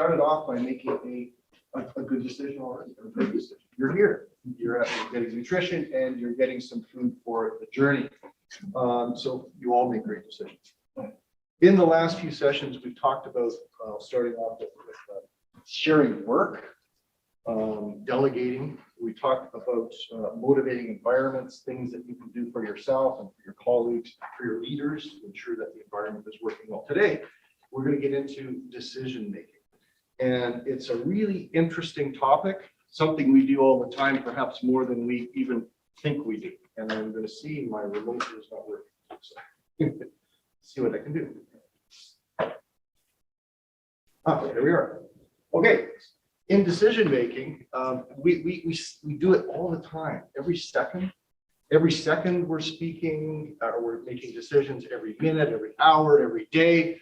started off by making a good decision already, or a good decision. You're here, you're getting nutrition, and you're getting some food for the journey. So you all make great decisions. In the last few sessions, we've talked about starting off with sharing work, delegating. We talked about motivating environments, things that you can do for yourself and for your colleagues, for your leaders to ensure that the environment is working well. Today, we're going to get into decision making. And it's a really interesting topic, something we do all the time, perhaps more than we even think we do. And I'm going to see my remote is not working. So see what I can do. There we are. Okay. In decision making, we do it all the time. Every second we're speaking, we're making decisions every minute, every hour, every day.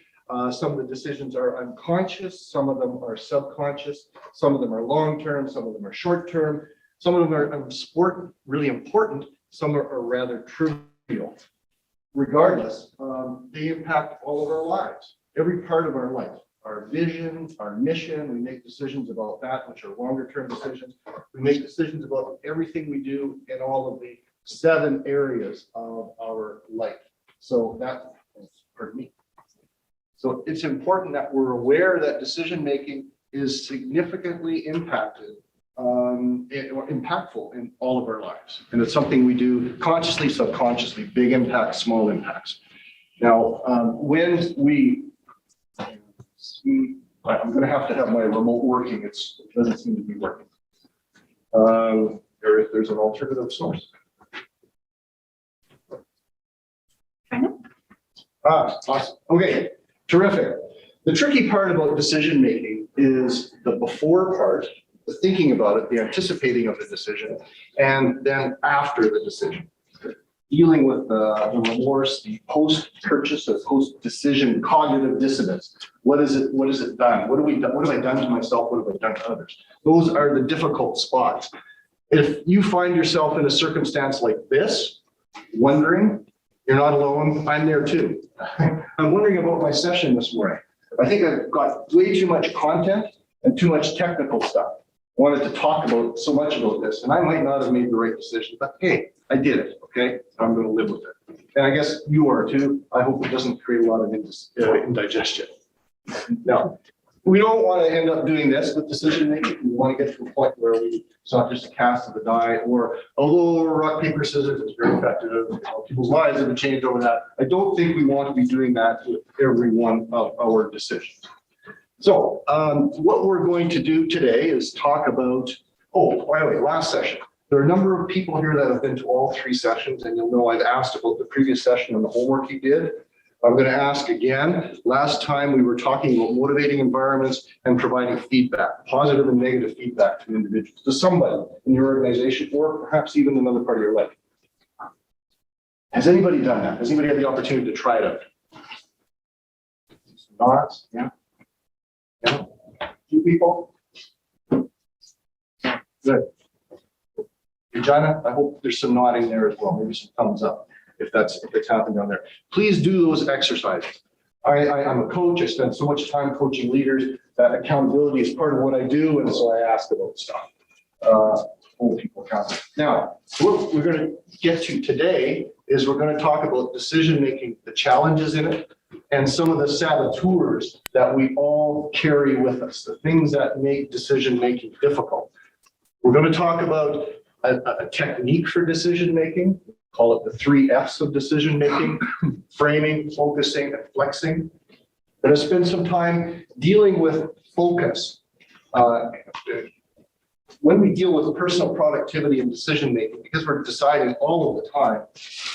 Some of the decisions are unconscious, some of them are subconscious, some of them are long-term, some of them are short-term, some of them are really important, some are rather trivial. Regardless, they impact all of our lives, every part of our life. Our vision, our mission, we make decisions about that, which are longer-term decisions. We make decisions about everything we do in all of the 7 areas of our life. So that, pardon me. So it's important that we're aware that decision-making is significantly impacted or impactful in all of our lives. And it's something we do consciously, subconsciously, big impacts, small impacts. Now, when we I'm going to have my remote working. It doesn't seem to be working. Or if there's an alternative source. Awesome. Okay, terrific. The tricky part about decision making is the before part, the thinking about it, the anticipating of the decision, and then after the decision. Dealing with the remorse, the post-purchase or post-decision cognitive dissonance. What is it done? What have I done to myself? What have I done to others? Those are the difficult spots. If you find yourself in a circumstance like this, wondering, you're not alone, I'm there too. I'm wondering about my session this morning. I think I've got way too much content and too much technical stuff. I wanted to talk about so much about this, and I might not have made the right decision, but hey, I did it, okay? I'm going to live with it. And I guess you are too. I hope it doesn't create a lot of indigestion. Now, we don't want to end up doing this with decision making. We want to get to a point where it's not just a cast of the die, or although rock, paper, scissors is very effective, people's lives have been changed over that. I don't think we want to be doing that with every one of our decisions. So what we're going to do today is talk about, by the way, last session. There are a number of people here that have been to all 3 sessions, and you'll know I've asked about the previous session and the homework you did. I'm going to ask again. Last time we were talking about motivating environments and providing feedback, positive and negative feedback to individuals, to somebody in your organization, or perhaps even another part of your life. Has anybody done that? Has anybody had the opportunity to try it out? Nods? Yeah. Yeah. 2 people? Good. Regina, I hope there's some nodding there as well. Maybe some thumbs up if it's happening down there. Please do those exercises. I'm a coach. I spend so much time coaching leaders that accountability is part of what I do, and so I ask about stuff. Hold people accountable. Now, what we're going to get to today is we're going to talk about decision making, the challenges in it, and some of the saboteurs that we all carry with us, the things that make decision making difficult. We're going to talk about a technique for decision making, call it the 3 F's of decision making: framing, focusing, and flexing. We're going to spend some time dealing with focus. When we deal with personal productivity and decision making, because we're deciding all of the time,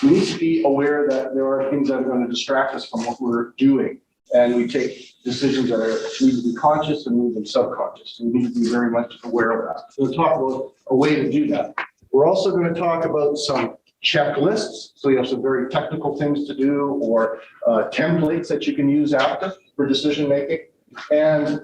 we need to be aware that there are things that are going to distract us from what we're doing. And we take decisions that need to be conscious and move them subconscious. We need to be very much aware of that. So we'll talk about a way to do that. We're also going to talk about some checklists. So you have some very technical things to do, or templates that you can use after for decision making. And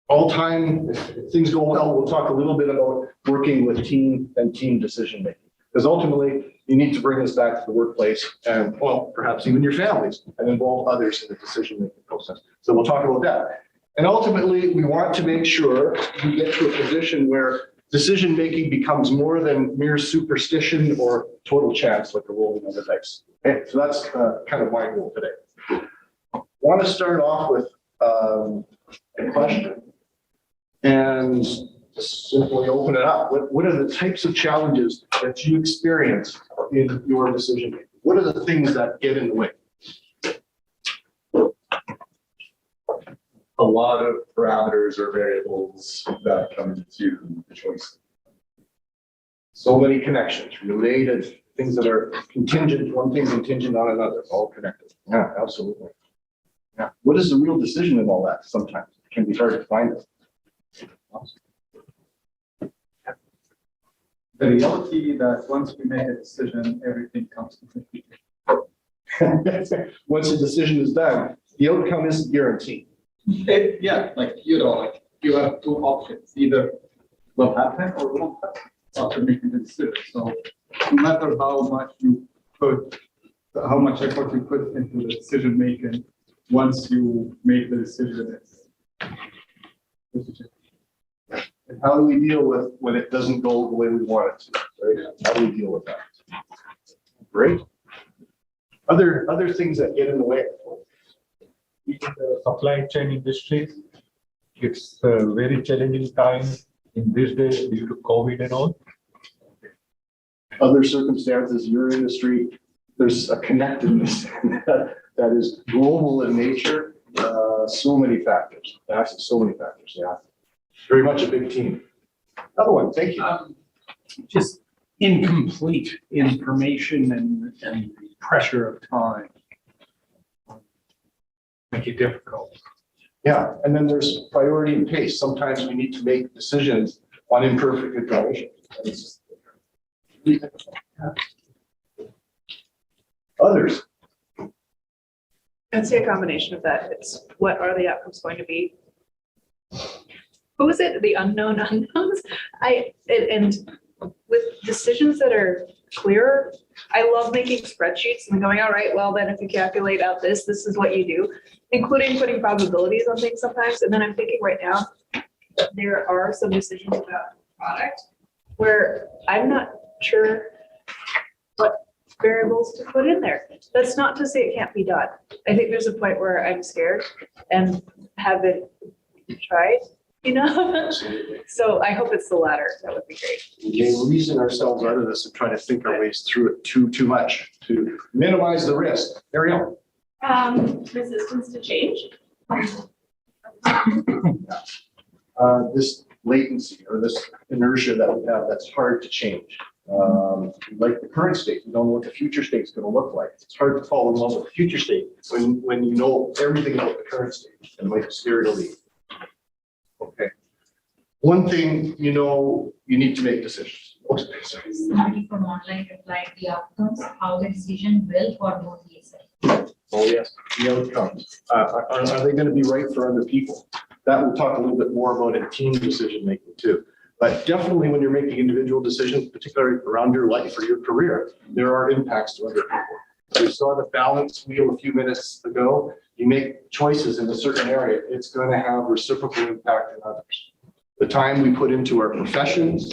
all time, if things go well, we'll talk a little bit about working with team and team decision making. Because ultimately, you need to bring this back to the workplace and, well, perhaps even your families, and involve others in the decision-making process. So we'll talk about that. And ultimately, we want to make sure we get to a position where decision-making becomes more than mere superstition or total chance, like a rolling of the dice. Okay, so that's kind of my goal today. I want to start off with a question and just simply open it up. What are the types of challenges that you experience in your decision-making? What are the things that get in the way? A lot of parameters or variables that come into the choice. So many connections, related, things that are contingent, one thing contingent on another, all connected. Yeah, absolutely. Yeah. What is the real decision in all that? Sometimes it can be hard to find it. The reality that once we make a decision, everything comes to fruition. Once a decision is done, the outcome isn't guaranteed. Yeah, like, like you have two options, either will happen or won't happen after making the decision. So no matter how much you put, how much effort you put into the decision making, once you make the decision, And how do we deal with when it doesn't go the way we want it to? Right? How do we deal with that? Great. Other things that get in the way. In the supply chain industry, it's a very challenging time in this day due to COVID and all. Other circumstances, your industry, there's a connectedness that is global in nature. So many factors. Actually, so many factors. Yeah, very much a big team. Another one. Thank you. Just incomplete information and the pressure of time make it difficult. Yeah, and then there's priority and pace. Sometimes we need to make decisions on imperfect information. Others. I'd say a combination of that. It's what are the outcomes going to be? Who is it? The unknown unknowns. And with decisions that are clearer, I love making spreadsheets and going, all right, well, then if you calculate out this is what you do, including putting probabilities on things sometimes. And then I'm thinking right now, there are some decisions about product where I'm not sure what variables to put in there. That's not to say it can't be done. I think there's a point where I'm scared and haven't tried, So I hope it's the latter. That would be great. We may reason ourselves out of this and try to think our ways through it too much to minimize the risk. Ariel. Resistance to change. This latency or this inertia that we have that's hard to change. Like the current state, we don't know what the future state is going to look like. It's hard to fall in love with the future state when you know everything about the current state, and it might be scary to leave. Okay. One thing you need to make decisions. Somebody from online replied the outcomes, how the decision will or won't be set. Oh yes, the outcomes. Are they going to be right for other people? That we'll talk a little bit more about in team decision making too. But definitely when you're making individual decisions, particularly around your life or your career, there are impacts to other people. We saw the balance wheel a few minutes ago. You make choices in a certain area, it's going to have reciprocal impact on others. The time we put into our professions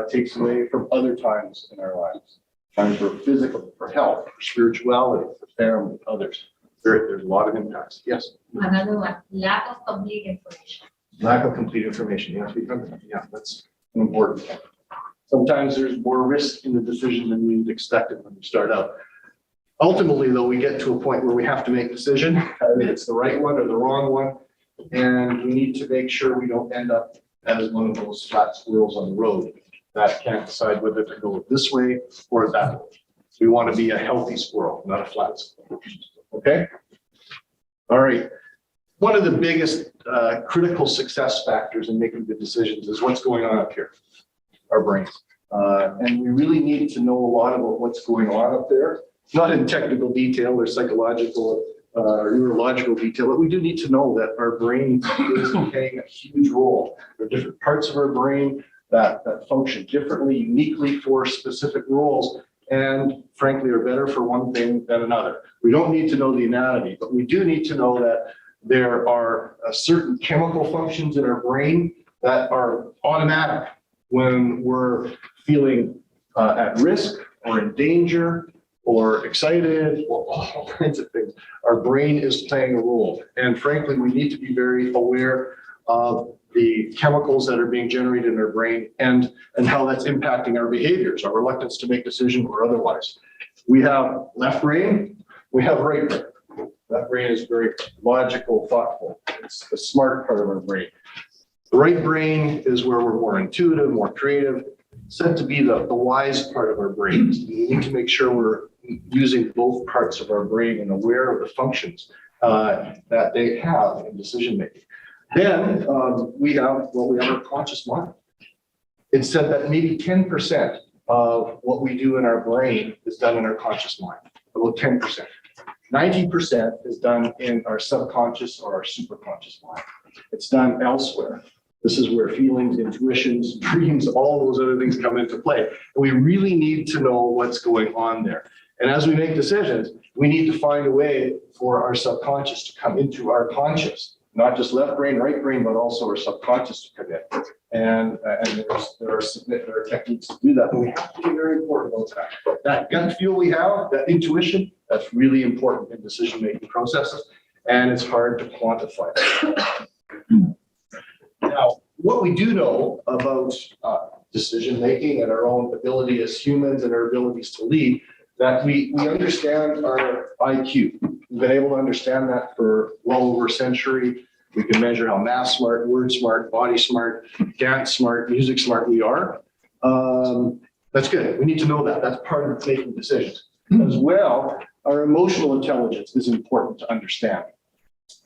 takes away from other times in our lives. Time for physical, for health, for spirituality, for family, others. There's a lot of impacts. Yes. Another one, lack of complete information. Lack of complete information. Yeah, that's important. Sometimes there's more risk in the decision than we'd expected when we start out. Ultimately, though, we get to a point where we have to make a decision. Either it's the right one or the wrong one. And we need to make sure we don't end up as one of those flat squirrels on the road that can't decide whether to go this way or that way. We want to be a healthy squirrel, not a flat squirrel. Okay? All right. One of the biggest critical success factors in making good decisions is what's going on up here, our brains. And we really need to know a lot about what's going on up there, not in technical detail or psychological or neurological detail, but we do need to know that our brain is playing a huge role. There are different parts of our brain that function differently, uniquely for specific roles, and frankly are better for one thing than another. We don't need to know the anatomy, but we do need to know that There are certain chemical functions in our brain that are automatic when we're feeling at risk or in danger or excited or all kinds of things. Our brain is playing a role. And frankly, we need to be very aware of the chemicals that are being generated in our brain and how that's impacting our behaviors, our reluctance to make decisions or otherwise. We have left brain, we have right brain. That brain is very logical, thoughtful. It's the smart part of our brain. The right brain is where we're more intuitive, more creative, said to be the wise part of our brain. We need to make sure we're using both parts of our brain and aware of the functions that they have in decision making. Then we have our conscious mind. It's said that maybe 10% of what we do in our brain is done in our conscious mind, about 10%. 90% is done in our subconscious or our superconscious mind. It's done elsewhere. This is where feelings, intuitions, dreams, all those other things come into play. And we really need to know what's going on there. And as we make decisions, we need to find a way for our subconscious to come into our conscious, not just left brain, right brain, but also our subconscious to come in. And there are techniques to do that, but we have to be very important about that. That gut feel we have, that intuition, that's really important in decision-making processes, and it's hard to quantify. Now, what we do know about decision-making and our own ability as humans and our abilities to lead, that we understand our IQ. We've been able to understand that for well over a century. We can measure how math smart, word smart, body smart, dance smart, music smart we are. That's good. We need to know that. That's part of making decisions. As well, our emotional intelligence is important to understand.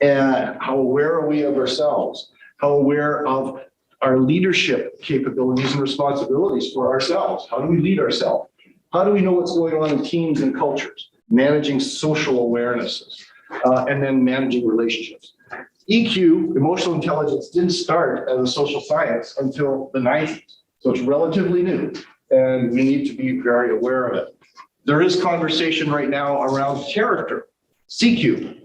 And how aware are we of ourselves? How aware of our leadership capabilities and responsibilities for ourselves? How do we lead ourselves? How do we know what's going on in teams and cultures? Managing social awarenesses, and then managing relationships. EQ, emotional intelligence, didn't start as a social science until the 90s. So it's relatively new, and we need to be very aware of it. There is conversation right now around character, CQ.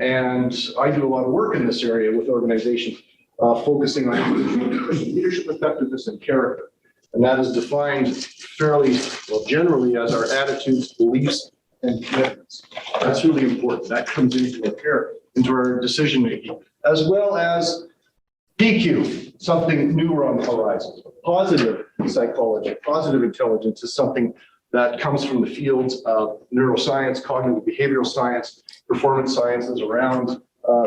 And I do a lot of work in this area with organizations, focusing on leadership effectiveness and character. And that is defined fairly, well, generally as our attitudes, beliefs, and commitments. That's really important. That comes into our decision making, as well as PQ, something newer on the horizon. Positive psychology, positive intelligence is something that comes from the fields of neuroscience, cognitive behavioral science, performance sciences around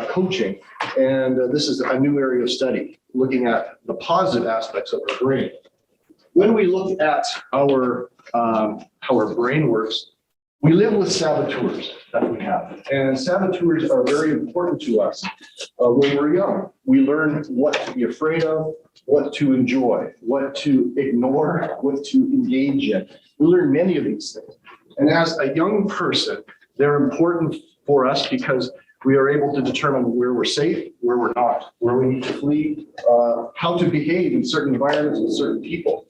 coaching. And this is a new area of study, looking at the positive aspects of our brain. When we look at how our brain works, we live with saboteurs that we have. And saboteurs are very important to us when we're young. We learn what to be afraid of, what to enjoy, what to ignore, what to engage in. We learn many of these things. And as a young person, they're important for us because we are able to determine where we're safe, where we're not, where we need to flee, how to behave in certain environments with certain people.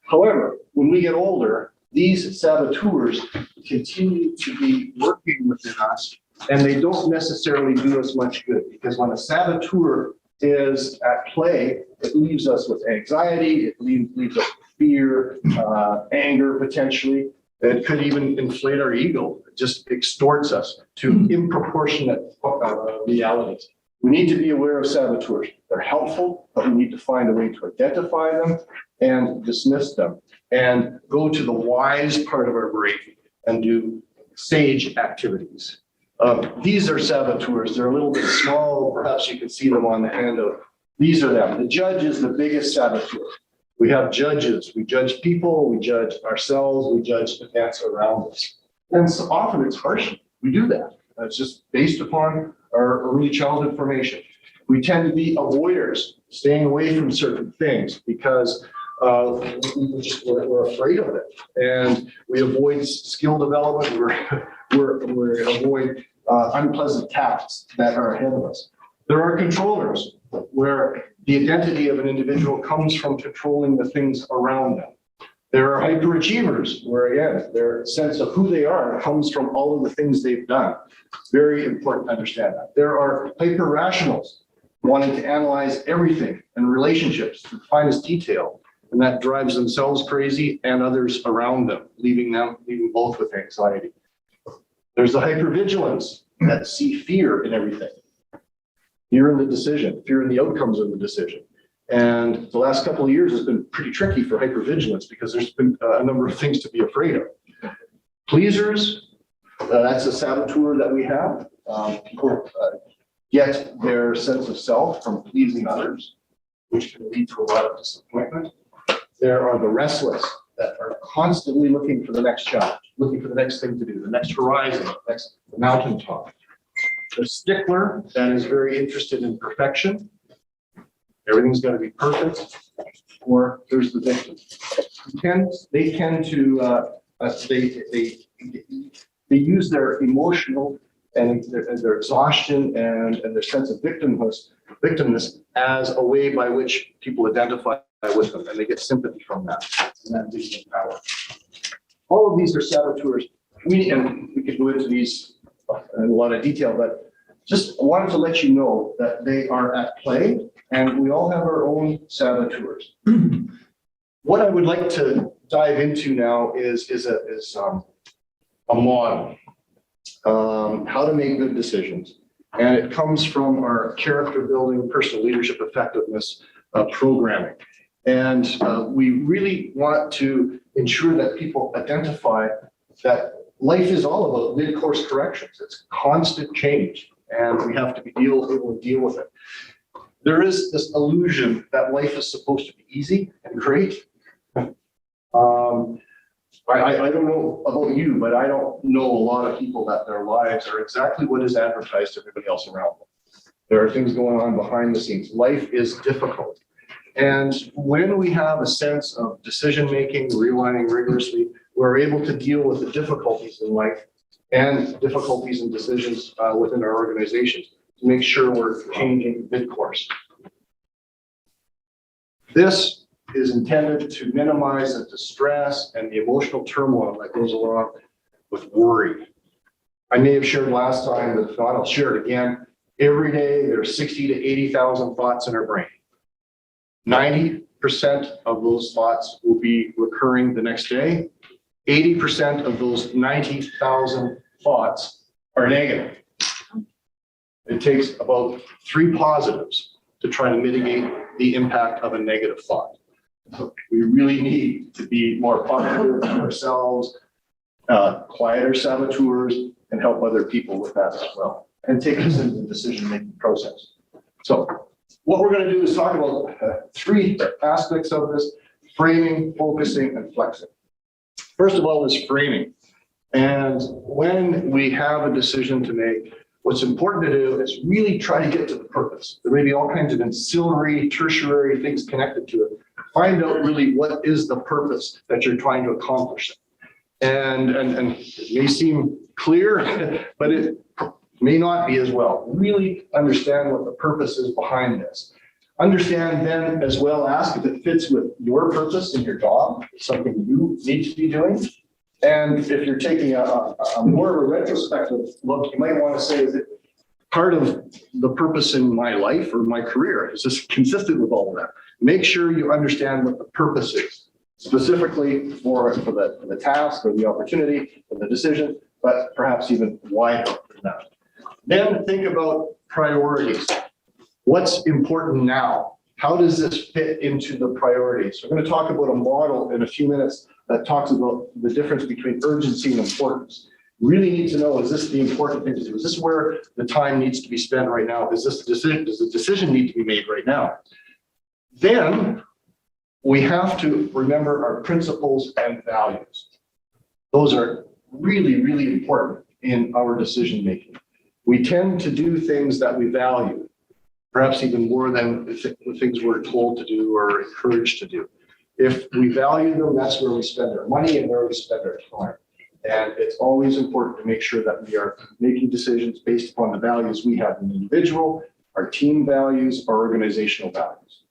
However, when we get older, these saboteurs continue to be working within us, and they don't necessarily do us much good, because when a saboteur is at play, it leaves us with anxiety, it leaves us with fear, anger potentially. It could even inflate our ego. It just extorts us to improportionate realities. We need to be aware of saboteurs. They're helpful, but we need to find a way to identify them and dismiss them and go to the wise part of our brain and do sage activities. These are saboteurs. They're a little bit small. Perhaps you can see them on the handout. These are them. The judge is the biggest saboteur. We have judges. We judge people. We judge ourselves. We judge events around us. And so often it's harsh. We do that. It's just based upon our early childhood formation. We tend to be avoiders, staying away from certain things because we're afraid of it. And we avoid skill development. We avoid unpleasant tasks that are ahead of us. There are controllers where the identity of an individual comes from controlling the things around them. There are hyperachievers, where again, their sense of who they are comes from all of the things they've done. Very important to understand that. There are hyper-rationals, wanting to analyze everything and relationships to the finest detail, and that drives themselves crazy and others around them, leaving both with anxiety. There's the hypervigilance that see fear in everything. Fear in the decision, fear in the outcomes of the decision. And the last couple of years has been pretty tricky for hypervigilance because there's been a number of things to be afraid of. Pleasers, that's a saboteur that we have. People get their sense of self from pleasing others, which can lead to a lot of disappointment. There are the restless that are constantly looking for the next challenge, looking for the next thing to do, the next horizon, the next mountaintop. The stickler that is very interested in perfection. Everything's got to be perfect. Or there's the victim. They tend to they use their emotional and their exhaustion and their sense of victimness as a way by which people identify with them, and they get sympathy from that, and that gives them power. All of these are saboteurs. We could go into these in a lot of detail, but just wanted to let you know that they are at play, and we all have our own saboteurs. What I would like to dive into now is a model, how to make good decisions. And it comes from our character building, personal leadership effectiveness programming. And we really want to ensure that people identify that life is all about mid-course corrections. It's constant change, and we have to be able to deal with it. There is this illusion that life is supposed to be easy and great. I don't know about you, but I don't know a lot of people that their lives are exactly what is advertised to everybody else around them. There are things going on behind the scenes. Life is difficult. And when we have a sense of decision-making, realigning rigorously, we're able to deal with the difficulties in life and difficulties in decisions within our organizations to make sure we're changing mid-course. This is intended to minimize the distress and the emotional turmoil that goes along with worry. I may have shared last time, but if not, I'll share it again. Every day, there's 60 to 80,000 thoughts in our brain. 90% of those thoughts will be recurring the next day. 80% of those 90,000 thoughts are negative. It takes about 3 positives to try to mitigate the impact of a negative thought. We really need to be more positive ourselves, quiet our saboteurs, and help other people with that as well, and take this into the decision-making process. So what we're going to do is talk about 3 aspects of this: framing, focusing, and flexing. First of all is framing. And when we have a decision to make, what's important to do is really try to get to the purpose. There may be all kinds of ancillary, tertiary things connected to it. Find out really what is the purpose that you're trying to accomplish. And it may seem clear, but it may not be as well. Really understand what the purpose is behind this. Understand then as well, ask if it fits with your purpose in your job, something you need to be doing. And if you're taking a more of a retrospective look, you might want to say, is it part of the purpose in my life or my career? Is this consistent with all of that? Make sure you understand what the purpose is, specifically for the task or the opportunity or the decision, but perhaps even wider than that. Then think about priorities. What's important now? How does this fit into the priorities? We're going to talk about a model in a few minutes that talks about the difference between urgency and importance. Really need to know, is this the important thing to do? Is this where the time needs to be spent right now? Is this the decision? Does the decision need to be made right now? Then we have to remember our principles and values. Those are really, really important in our decision making. We tend to do things that we value, perhaps even more than the things we're told to do or encouraged to do. If we value them, that's where we spend our money and where we spend our time. And it's always important to make sure that we are making decisions based upon the values we have in the individual, our team values, our organizational values.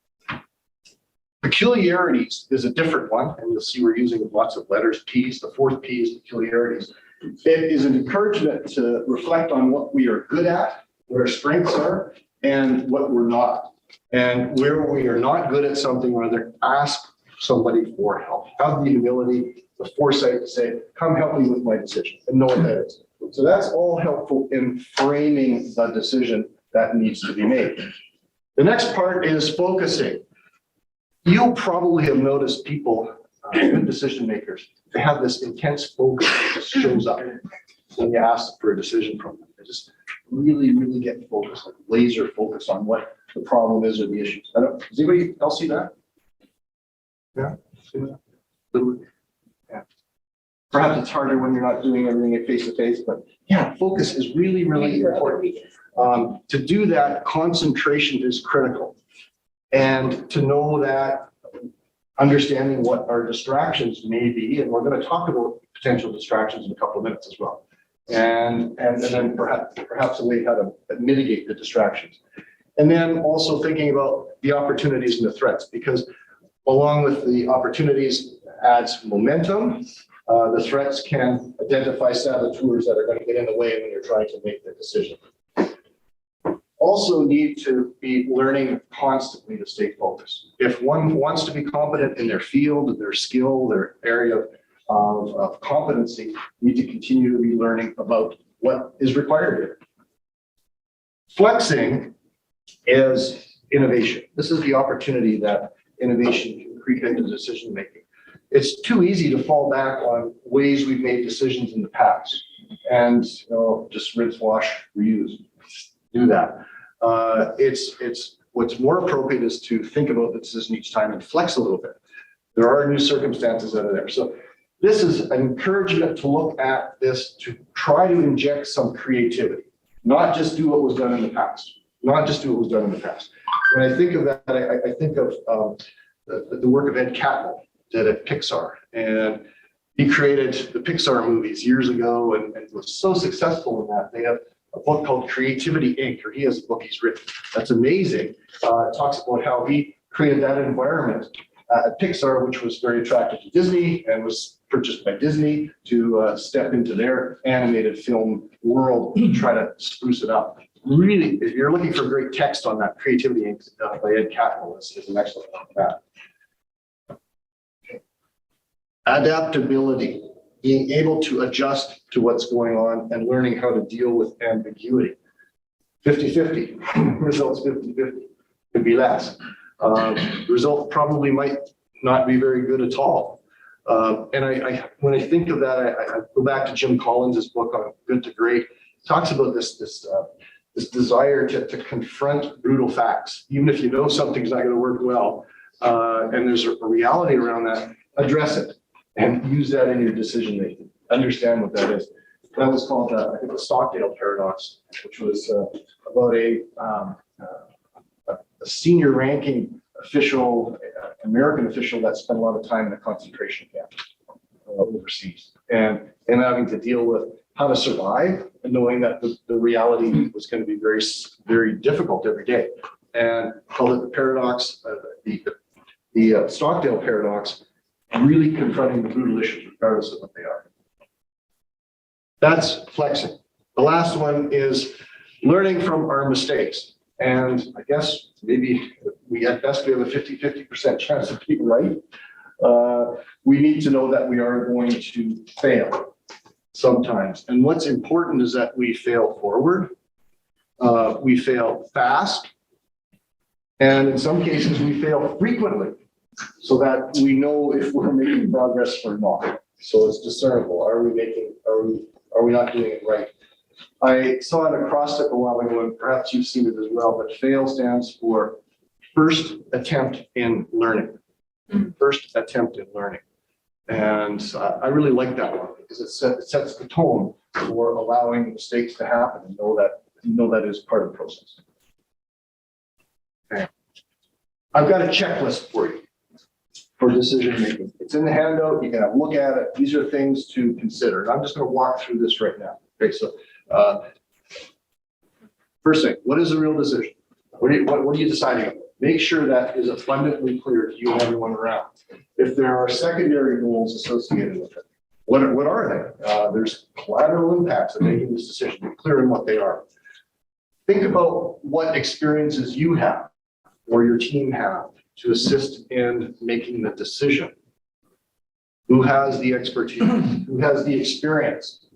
Peculiarities is a different one, and you'll see we're using lots of letters, P's. The fourth P is peculiarities. It is an encouragement to reflect on what we are good at, what our strengths are, and what we're not. And where we are not good at something, rather ask somebody for help. Have the humility, the foresight to say, come help me with my decision, and know what that is. So that's all helpful in framing the decision that needs to be made. The next part is focusing. You'll probably have noticed people, good decision makers, they have this intense focus that just shows up when you ask for a decision from them. They just really, really get focused, like laser focus on what the problem is or the issues. Does anybody else see that? Yeah? See that? Little- Yeah. Perhaps it's harder when you're not doing everything face to face, but yeah, focus is really, really important. To do that, concentration is critical. And to know that, understanding what our distractions may be, and we're going to talk about potential distractions in a couple of minutes as well. And then perhaps a way how to mitigate the distractions. And then also thinking about the opportunities and the threats, because along with the opportunities adds momentum. The threats can identify saboteurs that are going to get in the way when you're trying to make the decision. Also need to be learning constantly to stay focused. If one wants to be competent in their field, their skill, their area of competency, you need to continue to be learning about what is required here. Flexing is innovation. This is the opportunity that innovation can creep into decision making. It's too easy to fall back on ways we've made decisions in the past and just rinse, wash, reuse. Do that. It's what's more appropriate is to think about the decision each time and flex a little bit. There are new circumstances that are there. So this is an encouragement to look at this, to try to inject some creativity, not just do what was done in the past, not just do what was done in the past. When I think of that, I think of the work of Ed Catmull did at Pixar, and he created the Pixar movies years ago and was so successful in that. They have a book called Creativity Inc., or he has a book he's written. That's amazing. It talks about how he created that environment at Pixar, which was very attractive to Disney and was purchased by Disney to step into their animated film world to try to spruce it up. Really, if you're looking for great text on that, Creativity Inc. By Ed Catmull is an excellent one on that. Adaptability. Being able to adjust to what's going on and learning how to deal with ambiguity. 50-50, results 50-50, could be less. Result probably might not be very good at all. And when I think of that, I go back to Jim Collins' book on Good to Great. It talks about this desire to confront brutal facts, even if you know something's not going to work well, and there's a reality around that, address it. And use that in your decision making. Understand what that is. That was called, I think, the Stockdale paradox, which was about a senior ranking official, American official that spent a lot of time in a concentration camp overseas, and having to deal with how to survive, and knowing that the reality was going to be very, very difficult every day. And called it the paradox, the Stockdale paradox. Really confronting the brutal issues regardless of what they are. That's flexing. The last one is learning from our mistakes. And I guess maybe at best we have a 50% chance of being right. We need to know that we are going to fail sometimes. And what's important is that we fail forward. We fail fast. And in some cases we fail frequently, so that we know if we're making progress or not. So it's discernible. Are we not doing it right? I saw an acrostic a while ago, and perhaps you've seen it as well, but FAIL stands for first attempt in learning. First attempt in learning. And I really like that one because it sets the tone for allowing mistakes to happen and know that is part of the process. Okay. I've got a checklist for you for decision making. It's in the handout. You can have a look at it. These are things to consider. And I'm just going to walk through this right now. Okay, so first thing, what is a real decision? What are you deciding on? make sure that is abundantly clear to you and everyone around. If there are secondary goals associated with it, what are they? There's collateral impacts of making this decision. Be clear in what they are. Think about what experiences you have or your team have to assist in making the decision. Who has the expertise? Who has the experience?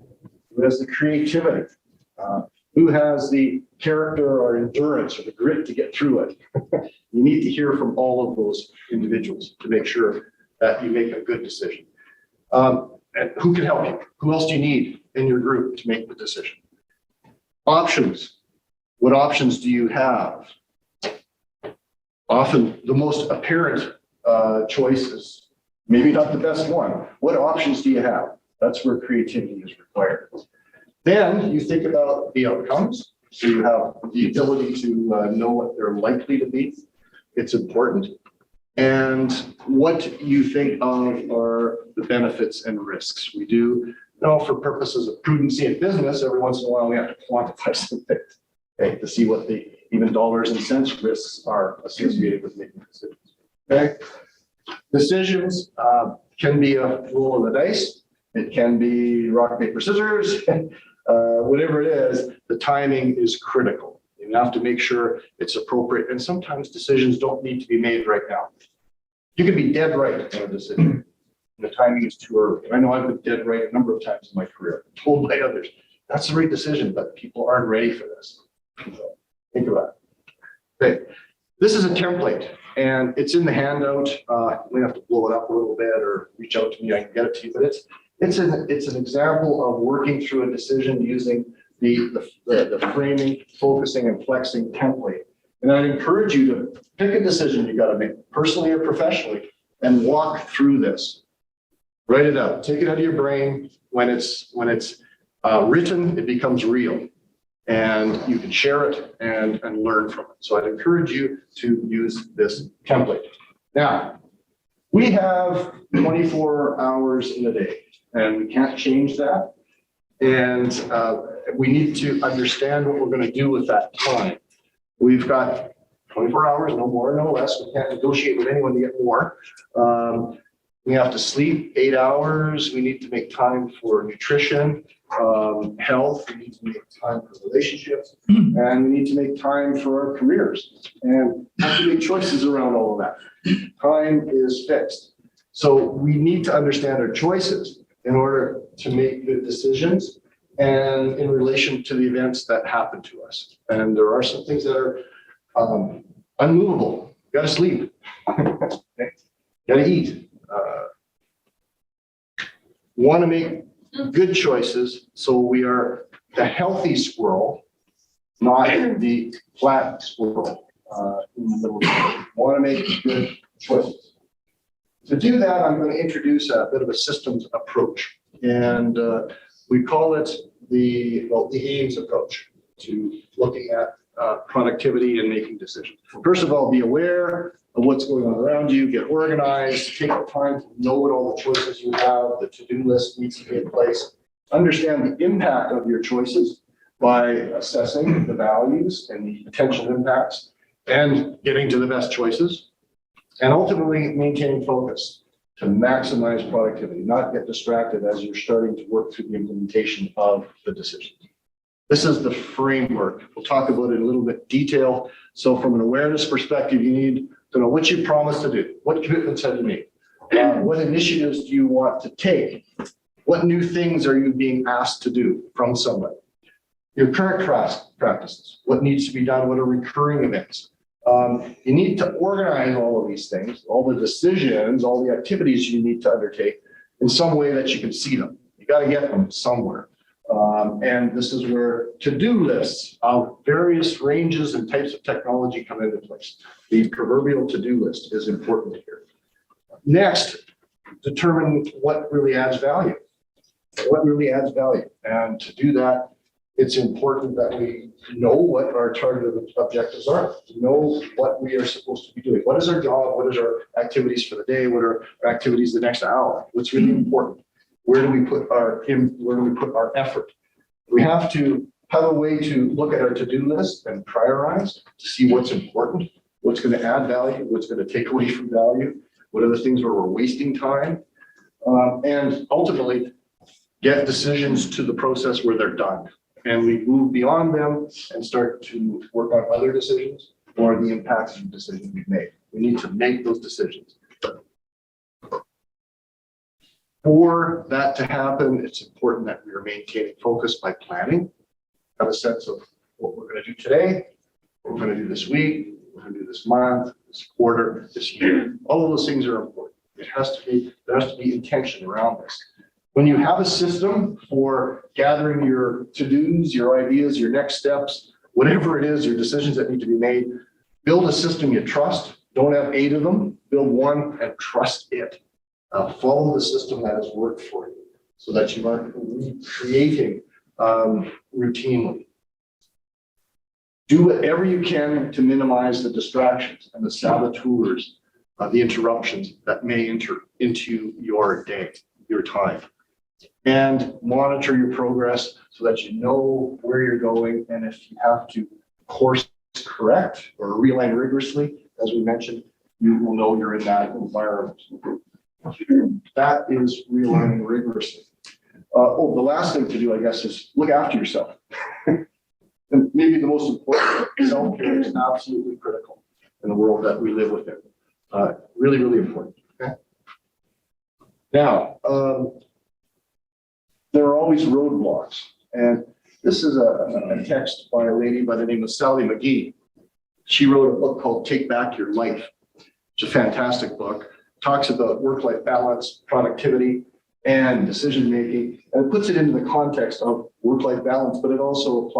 Who has the creativity? Who has the character or endurance or the grit to get through it? You need to hear from all of those individuals to make sure that you make a good decision. And who can help you? Who else do you need in your group to make the decision? Options. What options do you have? Often the most apparent choice is maybe not the best one. What options do you have? That's where creativity is required. Then you think about the outcomes. So you have the ability to know what they're likely to be. It's important. And what you think of are the benefits and risks. We do know for purposes of prudency in business, every once in a while we have to quantify some things, okay, to see what the even dollars and cents risks are associated with making decisions. Okay, decisions can be a roll of the dice. It can be rock, paper, scissors. Whatever it is, the timing is critical. You have to make sure it's appropriate. And sometimes decisions don't need to be made right now. You can be dead right in a decision. The timing is too early. And I know I've been dead right a number of times in my career, told by others, that's the right decision, but people aren't ready for this. So think about it. Okay. This is a template and it's in the handout. We have to blow it up a little bit or reach out to me. I can get it to you, but it's an example of working through a decision using the framing, focusing, and flexing template. And I'd encourage you to pick a decision you got to make, personally or professionally, and walk through this. Write it out. Take it out of your brain. When it's written, it becomes real, and you can share it and learn from it. So I'd encourage you to use this template. Now, we have 24 hours in a day, and we can't change that. And we need to understand what we're going to do with that time. We've got 24 hours, no more, no less. We can't negotiate with anyone to get more. We have to sleep 8 hours. We need to make time for nutrition, health. We need to make time for relationships, and we need to make time for our careers. And have to make choices around all of that. Time is fixed. So we need to understand our choices in order to make good decisions and in relation to the events that happen to us. And there are some things that are unmovable. You got to sleep. Okay. Got to eat. Want to make good choices so we are the healthy squirrel, not the flat squirrel in the middle. Want to make good choices. To do that, I'm going to introduce a bit of a systems approach, and we call it the AIMS approach to looking at productivity and making decisions. First of all, be aware of what's going on around you, get organized, take the time to know what all the choices you have, the to-do list needs to be in place. Understand the impact of your choices by assessing the values and the potential impacts and getting to the best choices. And ultimately maintaining focus to maximize productivity, not get distracted as you're starting to work through the implementation of the decision. This is the framework. We'll talk about it in a little bit detail. So from an awareness perspective, you need to know what you promised to do. What commitments have you made? What initiatives do you want to take? What new things are you being asked to do from somebody? Your current practices, what needs to be done? What are recurring events? You need to organize all of these things, all the decisions, all the activities you need to undertake in some way that you can see them. You got to get them somewhere. And this is where to-do lists of various ranges and types of technology come into place. The proverbial to-do list is important here. Next, determine what really adds value. What really adds value? And to do that, it's important that we know what our targeted objectives are, know what we are supposed to be doing. What is our job? What is our activities for the day? What are our activities the next hour? What's really important? Where do we put our effort? We have to have a way to look at our to-do list and prioritize to see what's important. what's going to add value, what's going to take away from value, what are the things where we're wasting time, and ultimately get decisions to the process where they're done. And we move beyond them and start to work on other decisions or the impacts of the decisions we've made. We need to make those decisions. For that to happen, it's important that we are maintaining focus by planning, have a sense of what we're going to do today, what we're going to do this week, what we're going to do this month, this quarter, this year. All of those things are important. There has to be intention around this. When you have a system for gathering your to-dos, your ideas, your next steps, whatever it is, your decisions that need to be made, build a system you trust. Don't have 8 of them. Build one and trust it. Follow the system that has worked for you so that you aren't recreating routinely. Do whatever you can to minimize the distractions and the saboteurs, the interruptions that may enter into your day, your time. And monitor your progress so that you know where you're going. And if you have to course correct or realign rigorously, as we mentioned, you will know you're in that environment. That is realigning rigorously. The last thing to do, I guess, is look after yourself. And maybe the most important, self-care is absolutely critical in the world that we live within. Really, really important. Okay? Now, there are always roadblocks. And this is a text by a lady by the name of Sally McGee. She wrote a book called Take Back Your Life. It's a fantastic book. Talks about work-life balance, productivity, and decision-making, and it puts it into the context of work-life balance, but it also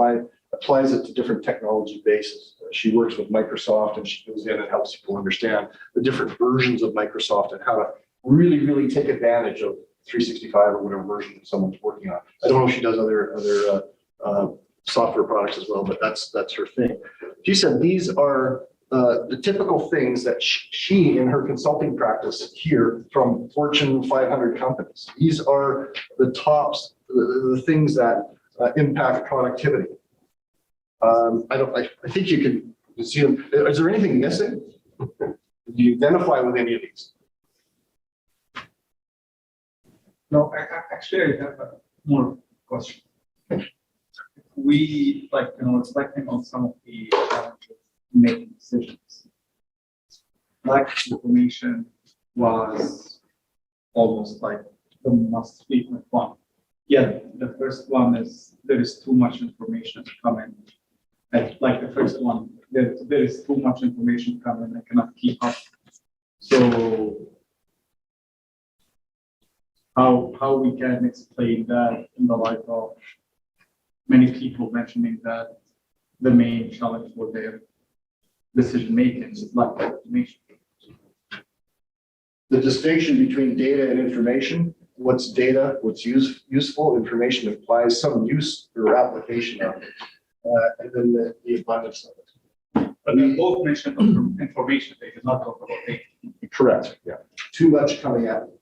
applies it to different technology bases. She works with Microsoft, and she goes in and helps people understand the different versions of Microsoft and how to really, really take advantage of 365 or whatever version someone's working on. I don't know if she does other software products as well, but that's her thing. She said these are the typical things that she in her consulting practice hear from Fortune 500 companies. These are the tops, the things that impact productivity. I think you can see them. Is there anything missing? Do you identify with any of these? No, actually, I have a more question. We reflecting on some of the challenges in making decisions. Lack of information was almost like the most frequent one. Yet the first one is there is too much information coming. Like the first one, there is too much information coming. I cannot keep up. So how we can explain that in the light of many people mentioning that the main challenge for their decision making is lack of information. The distinction between data and information, what's data, what's useful, information implies some use or application of it, and then the abundance of it. But they both mentioned information, they did not talk about data. Correct, yeah. Too much coming at you.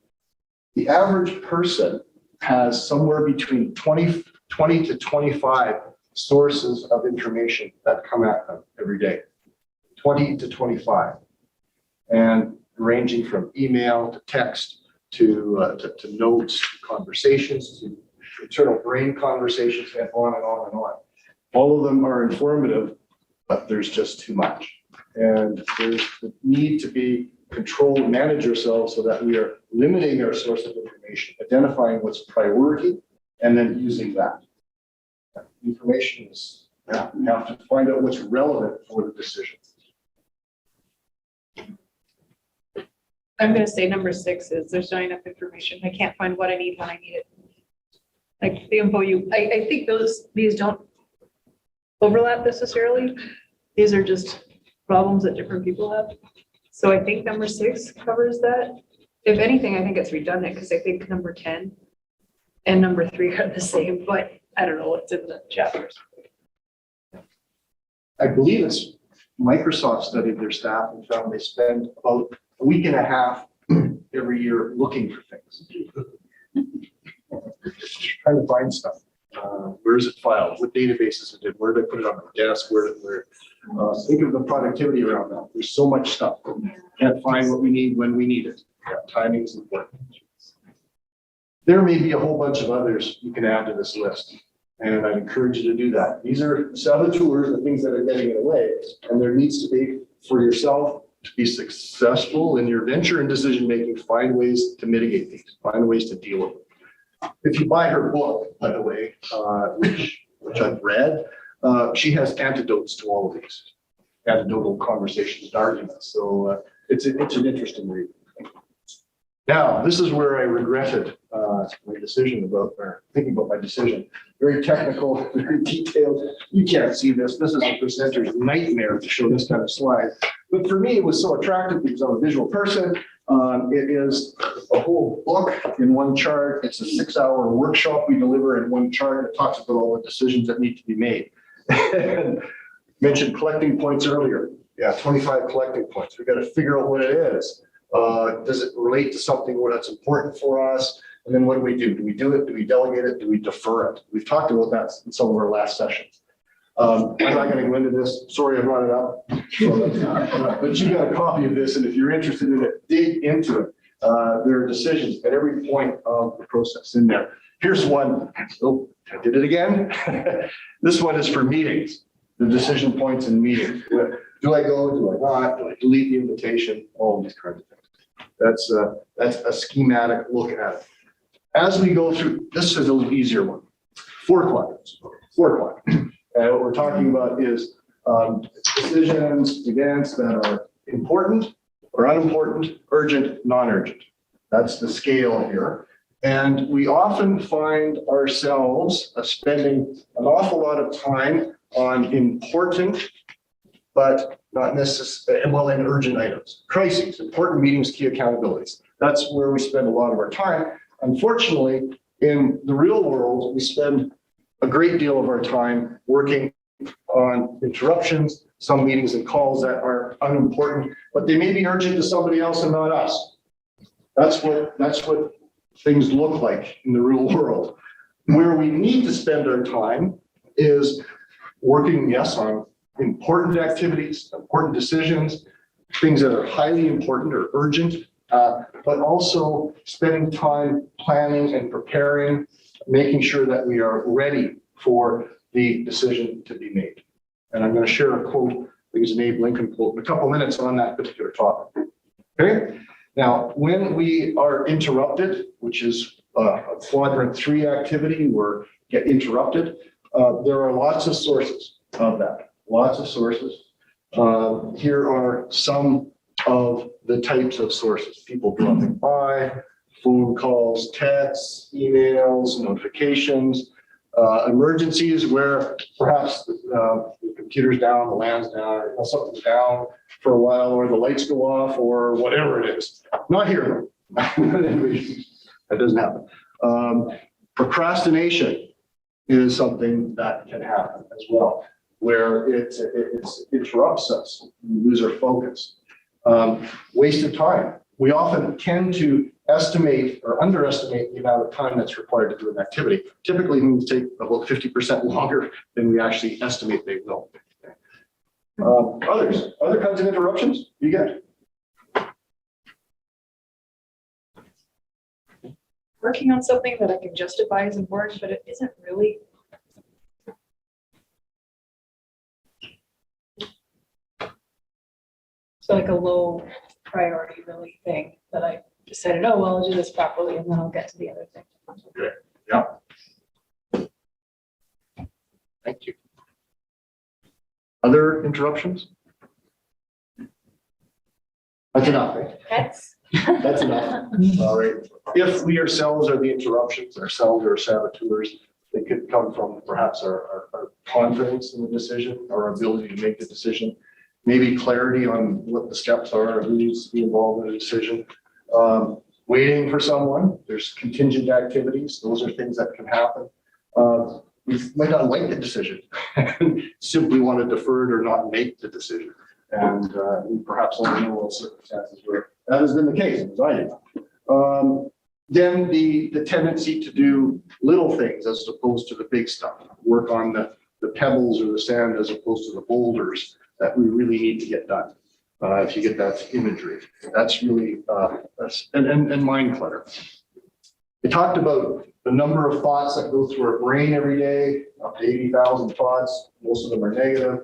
The average person has somewhere between 20 to 25 sources of information that come at them every day. 20 to 25. And ranging from email to text to notes, to conversations, to internal brain conversations, and on and on and on. All of them are informative, but there's just too much. And there's the need to be controlled, manage ourselves so that we are limiting our source of information, identifying what's priority, and then using that. Information is, we have to find out what's relevant for the decision. I'm gonna say number 6 is there's not enough information. I can't find what I need when I need it. Like the info I think these don't overlap necessarily. These are just problems that different people have. So I think number 6 covers that. If anything, I think it's redundant because I think number 10 and number 3 are the same, but I don't know what's in the chapters. I believe it's Microsoft studied their staff and found they spend about a week and a half every year looking for things. Trying to find stuff. Where is it filed? What database is it in? Where did I put it on my desk? Think of the productivity around that. There's so much stuff. Can't find what we need when we need it. Yeah, timing is important. There may be a whole bunch of others you can add to this list, and I encourage you to do that. These are saboteurs, the things that are getting in the way, and there needs to be, for yourself, to be successful in your venture and decision-making, find ways to mitigate these, find ways to deal with them. If you buy her book, by the way, which I've read, she has antidotes to all of these, anecdotal conversations and arguments. So it's an interesting read. Now, this is where I regretted my decision about, or thinking about my decision. Very technical, very detailed. You can't see this. This is a presenter's nightmare to show this kind of slide. But for me, it was so attractive because I'm a visual person. It is a whole book in one chart. It's a 6-hour workshop we deliver in one chart. It talks about all the decisions that need to be made. Mentioned collecting points earlier. Yeah, 25 collecting points. We got to figure out what it is. Does it relate to something that's important for us? And then what do we do? Do we do it? Do we delegate it? Do we defer it? We've talked about that in some of our last sessions. I'm not going to go into this. Sorry, I brought it up. But you got a copy of this, and if you're interested in it, dig into it. There are decisions at every point of the process in there. Here's one. Oh, I did it again. This one is for meetings, the decision points in meetings. Do I go? Do I not? Do I delete the invitation? All these kinds of things. That's a schematic look at it. As we go through, this is a little easier one. 4 quadrants. 4 quadrants. And what we're talking about is decisions, events that are important or unimportant, urgent, non-urgent. That's the scale here. And we often find ourselves spending an awful lot of time on important, but not necessarily, well, and urgent items. Crises, important meetings, key accountabilities. That's where we spend a lot of our time. Unfortunately, in the real world, we spend a great deal of our time working on interruptions, some meetings and calls that are unimportant, but they may be urgent to somebody else and not us. That's what things look like in the real world. Where we need to spend our time is working, yes, on important activities, important decisions, things that are highly important or urgent, but also spending time planning and preparing, making sure that we are ready for the decision to be made. And I'm going to share a quote, I think it's an Abe Lincoln quote, in a couple minutes on that particular topic. Okay. Now, when we are interrupted, which is a quadrant 3 activity, or get interrupted, there are lots of sources of that, lots of sources. Here are some of the types of sources: people dropping by, phone calls, texts, emails, notifications, emergencies where perhaps the computer's down, the LAN's down, or something's down for a while, or the lights go off, or whatever it is. Not here. That doesn't happen. Procrastination is something that can happen as well, where it interrupts us, we lose our focus. Wasted time. We often tend to estimate or underestimate the amount of time that's required to do an activity. Typically, things take about 50% longer than we actually estimate they will. Other kinds of interruptions you get? Working on something that I can justify as important, but it isn't really. So like a low priority really thing that I decided, oh, well, I'll do this properly and then I'll get to the other thing. Okay. Yeah. Thank you. Other interruptions? That's enough, right? That's enough. All right. If we ourselves are the interruptions, ourselves are saboteurs, they could come from perhaps our confidence in the decision, our ability to make the decision, maybe clarity on what the steps are, who needs to be involved in the decision. Waiting for someone, there's contingent activities. Those are things that can happen. We might not like the decision, simply want to defer it or not make the decision. And we perhaps only know what circumstances where that has been the case, as I did. Then the tendency to do little things as opposed to the big stuff, work on the pebbles or the sand as opposed to the boulders. that we really need to get done. If you get that imagery, that's really, and mind clutter. We talked about the number of thoughts that go through our brain every day, up to 80,000 thoughts. Most of them are negative.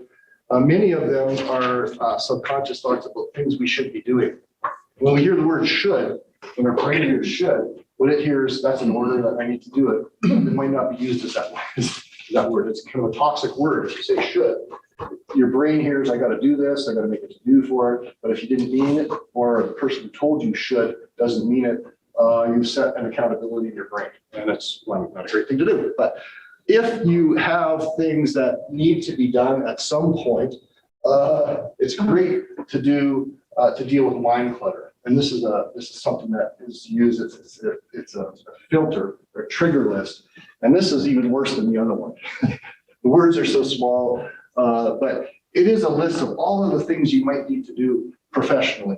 Many of them are subconscious thoughts about things we should be doing. When we hear the word should, when our brain hears should, what it hears, that's an order that I need to do it. It might not be used as that word. It's kind of a toxic word if you say should. Your brain hears, I got to do this, I got to make a to-do for it. But if you didn't mean it, or the person who told you should doesn't mean it, you've set an accountability in your brain. And it's not a great thing to do. But if you have things that need to be done at some point, it's great to do to deal with mind clutter. And this is something that is used. It's a filter or a trigger list. And this is even worse than the other one. The words are so small, but it is a list of all of the things you might need to do professionally,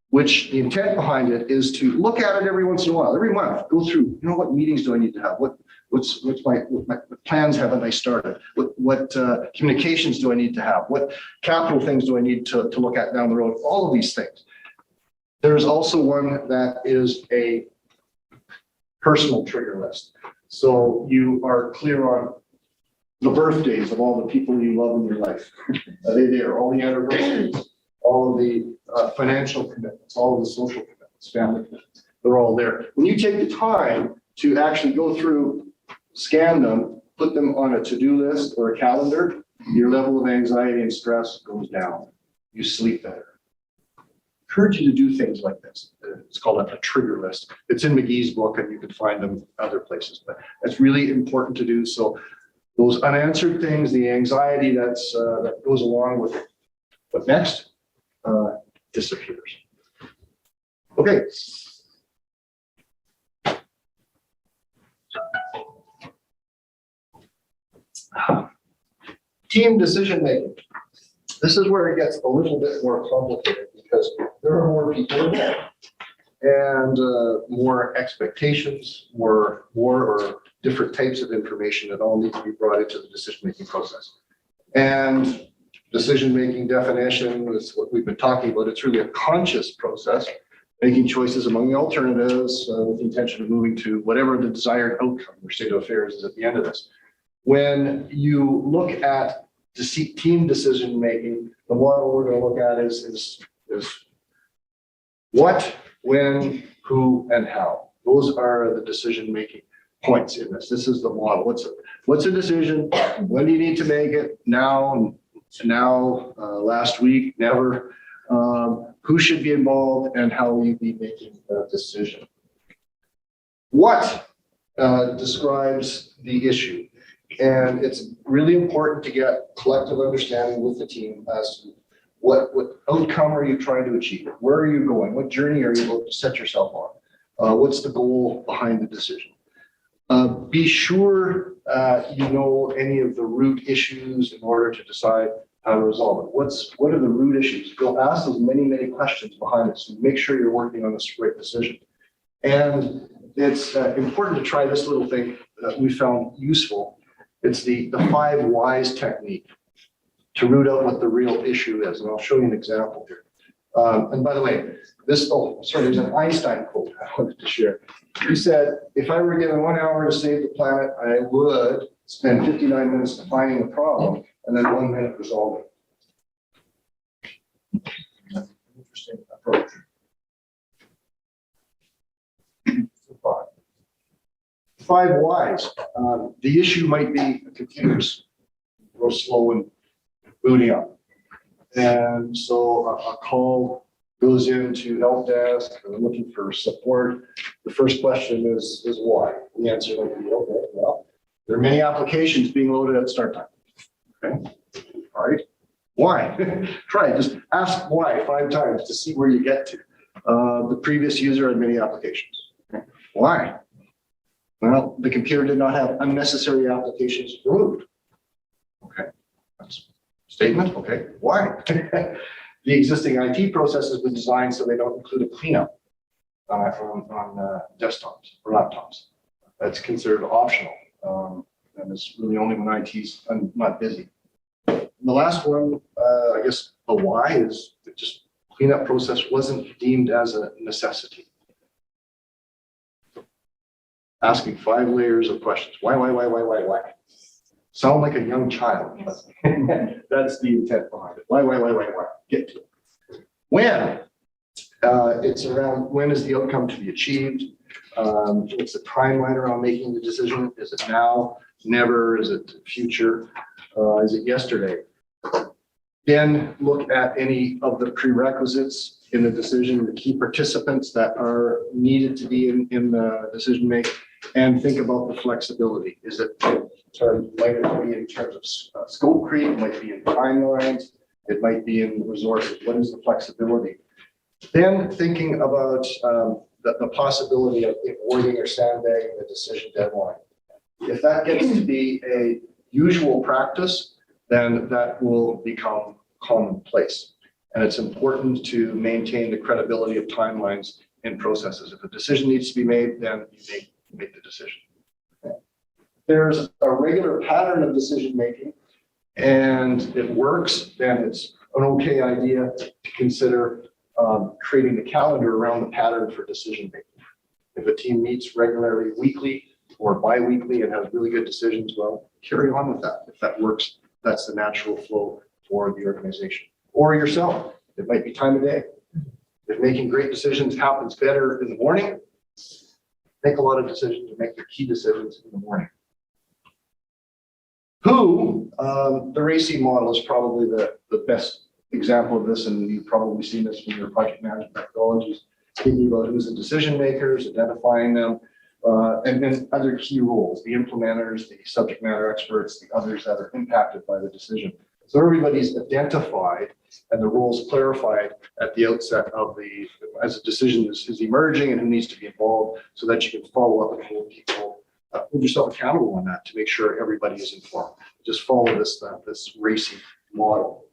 which the intent behind it is to look at it every once in a while, every month, go through, what meetings do I need to have? What plans haven't I started? What communications do I need to have? What capital things do I need to look at down the road? All of these things. There's also one that is a personal trigger list. So you are clear on the birthdays of all the people you love in your life. Are they there? All the anniversaries, all of the financial commitments, all of the social commitments, family commitments, they're all there. When you take the time to actually go through, scan them, put them on a to-do list or a calendar, your level of anxiety and stress goes down. You sleep better. Encourage you to do things like this. It's called a trigger list. It's in McGee's book and you can find them other places, but it's really important to do. So those unanswered things, the anxiety that goes along with what next disappears. Okay. Team decision making. This is where it gets a little bit more complicated because there are more people involved and more expectations, more or different types of information that all need to be brought into the decision-making process. And decision-making definition is what we've been talking about. It's really a conscious process, making choices among the alternatives with the intention of moving to whatever the desired outcome or state of affairs is at the end of this. When you look at team decision-making, the model we're going to look at is what, when, who, and how. Those are the decision-making points in this. This is the model. What's a decision? When do you need to make it? Now, last week, never. Who should be involved and how will you be making a decision? What describes the issue? And it's really important to get collective understanding with the team as to what outcome are you trying to achieve? Where are you going? What journey are you going to set yourself on? What's the goal behind the decision? Be sure you know any of the root issues in order to decide how to resolve it. What are the root issues? Go ask as many questions behind it. So make sure you're working on this right decision. And it's important to try this little thing that we found useful. It's the 5 whys technique to root out what the real issue is. And I'll show you an example here. And by the way, there's an Einstein quote I wanted to share. He said, if I were given 1 hour to save the planet, I would spend 59 minutes defining the problem and then 1 minute resolving it. That's an interesting approach. So 5 whys. The issue might be the computers go slow and booting up. And so a call goes into help desk, and they're looking for support. The first question is why? The answer might be, okay, well, there are many applications being loaded at start time. Okay, all right. Why? Try it. Just ask why 5 times to see where you get to. The previous user had many applications. Okay. Why? Well, the computer did not have unnecessary applications removed. Okay, that's a statement. Okay, why? The existing IT processes were designed so they don't include a cleanup on desktops or laptops. That's considered optional, and it's really only when IT's not busy. The last one, I guess the why is it just cleanup process wasn't deemed as a necessity. Asking 5 layers of questions. Why? Sound like a young child. That's the intent behind it. Why? Get to it. When? It's around when is the outcome to be achieved? What's the timeline around making the decision? Is it now? Never? Is it future? Is it yesterday? Then look at any of the prerequisites in the decision, the key participants that are needed to be in the decision making, and think about the flexibility. Is it might it be in terms of scope creep, it might be in timelines, it might be in resources. What is the flexibility? Then thinking about the possibility of avoiding or sandbagging the decision deadline. If that gets to be a usual practice, then that will become commonplace. And it's important to maintain the credibility of timelines in processes. If a decision needs to be made, then you make the decision. Okay. There's a regular pattern of decision making and it works, then it's an okay idea to consider creating the calendar around the pattern for decision making. If a team meets regularly, weekly or bi-weekly and has really good decisions, well, carry on with that. If that works, that's the natural flow for the organization. Or yourself, it might be time of day. If making great decisions happens better in the morning, make a lot of decisions and make your key decisions in the morning. The RACI model is probably the best example of this, and you've probably seen this from your project management methodologies, thinking about who's the decision makers, identifying them, and then other key roles, the implementers, the subject matter experts, the others that are impacted by the decision. So everybody's identified and the roles clarified at the outset of as a decision is emerging and who needs to be involved, so that you can follow up and hold people, hold yourself accountable on that to make sure everybody is informed. Just follow this RACI model.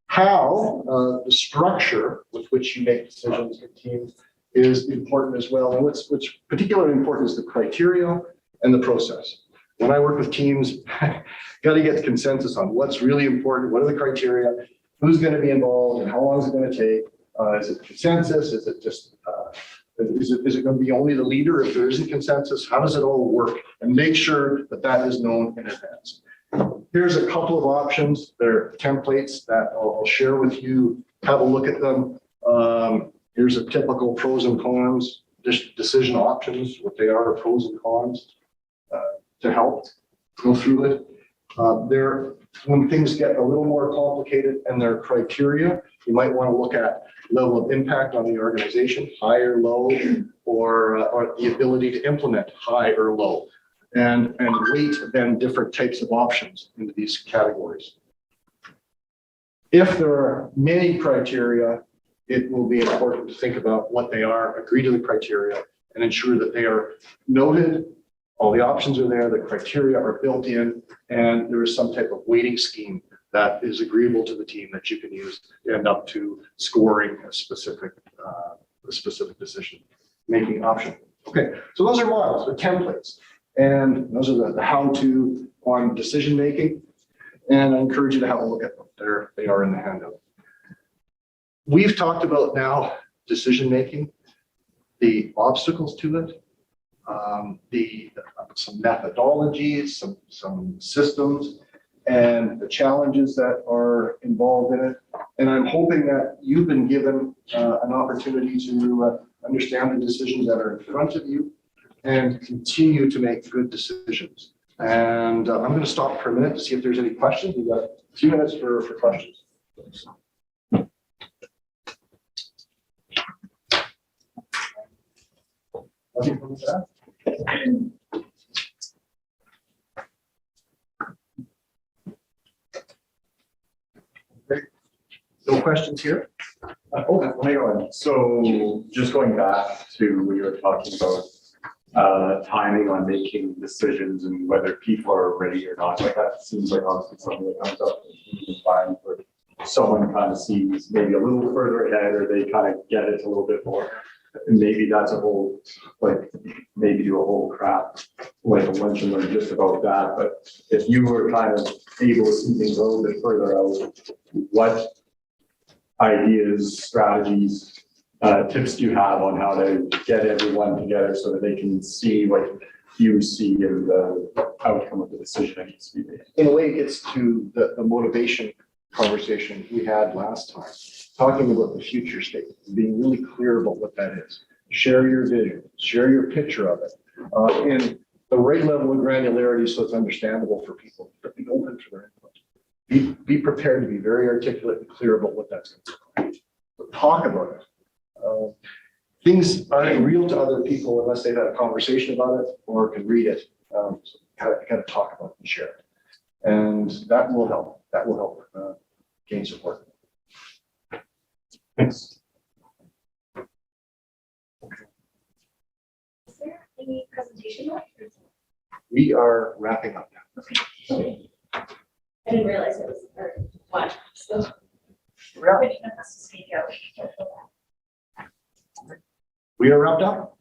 How the structure with which you make decisions in teams is important as well. And what's particularly important is the criteria and the process. When I work with teams, got to get consensus on what's really important, what are the criteria, who's going to be involved, and how long is it going to take? Is it consensus? Is it just is it going to be only the leader if there isn't consensus? How does it all work? And make sure that that is known in advance. Here's a couple of options. They're templates that I'll share with you. Have a look at them. Here's a typical pros and cons, decision options, what they are, pros and cons, to help go through it. When things get a little more complicated and their criteria, you might want to look at level of impact on the organization, high or low, or the ability to implement high or low, and weight then different types of options into these categories. If there are many criteria, it will be important to think about what they are, agree to the criteria, and ensure that they are noted. All the options are there, the criteria are built in, and there is some type of weighting scheme that is agreeable to the team that you can use to end up to scoring a specific decision-making option. Okay, so those are models, the templates, and those are the how-to on decision-making, and I encourage you to have a look at them. They are in the handout. We've talked about now decision-making, the obstacles to it, some methodologies, some systems, and the challenges that are involved in it. And I'm hoping that you've been given an opportunity to understand the decisions that are in front of you and continue to make good decisions. And I'm going to stop for a minute to see if there's any questions. We've got a few minutes for questions. Nothing from that? No questions here? Hang on. So just going back to when you were talking about timing on making decisions and whether people are ready or not, like that seems like obviously something that comes up in time where someone kind of sees maybe a little further ahead or they kind of get it a little bit more. And maybe that's a whole, like, maybe do a whole crap, like a lunch and learn just about that. But if you were kind of able to see things a little bit further out, what ideas, strategies, tips do you have on how to get everyone together so that they can see what you see in the outcome of the decision that needs to be made? In a way, it gets to the motivation conversation we had last time, talking about the future state, being really clear about what that is. Share your vision, share your picture of it, in the right level of granularity so it's understandable for people, but be open for their input. Be prepared to be very articulate and clear about what that's going to be. Talk about it. Things aren't real to other people unless they've had a conversation about it or can read it. So you gotta talk about it and share it. And that will help. That will help gain support. Thanks. Is there any presentation left? We are wrapping up now. Okay. I didn't realize it was one, so. Yeah. Which one has to speak out? We are wrapped up.